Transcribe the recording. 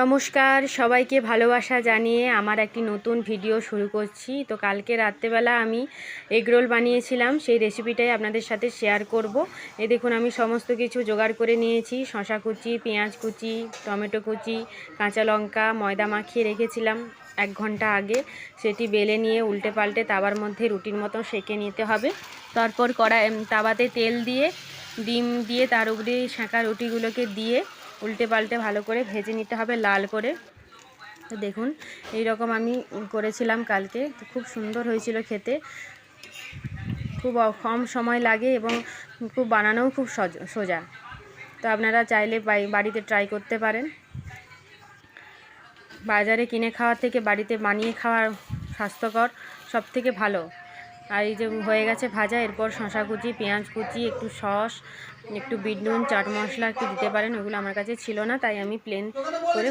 নমস্কার, সবাইকে ভালোবাসা জানিয়ে আমার একটি নতুন ভিডিও শুরু করছি। তো কালকে রাত্রেবেলা আমি এগরোল বানিয়েছিলাম, সেই রেসিপিটাই আপনাদের সাথে শেয়ার করব। এই দেখুন, আমি সমস্ত কিছু জোগাড় করে নিয়েছি। শসা কুচি, পেঁয়াজ কুচি, টমেটো কুচি, কাঁচা লঙ্কা, ময়দা মাখিয়ে রেখেছিলাম 1 ঘন্টা আগে। সেটি বেলে নিয়ে উল্টে পাল্টে তাওয়ার মধ্যে রুটির মতো সেঁকে নিতে হবে। তারপর তাওয়াতে তেল দিয়ে ডিম দিয়ে তার উপরে সেঁকা রুটিগুলোকে দিয়ে উল্টে পাল্টে ভালো করে ভেজে নিতে হবে লাল করে। তো দেখুন, এই রকম আমি করেছিলাম কালকে। তো খুব সুন্দর হয়েছিল খেতে, খুব কম সময় লাগে এবং খুব বানানোও খুব সোজা। তো আপনারা চাইলে বাড়িতে ট্রাই করতে পারেন। বাজারে কিনে খাওয়ার থেকে বাড়িতে বানিয়ে খাওয়া স্বাস্থ্যকর, সব থেকে ভালো। আর এই যে হয়ে গেছে ভাজা, এরপর শসা কুচি, পেঁয়াজ কুচি, একটু সস, একটু বিট নুন, চাট মশলা একটু দিতে পারেন। ওগুলো আমার কাছে ছিল না, তাই আমি প্লেন করে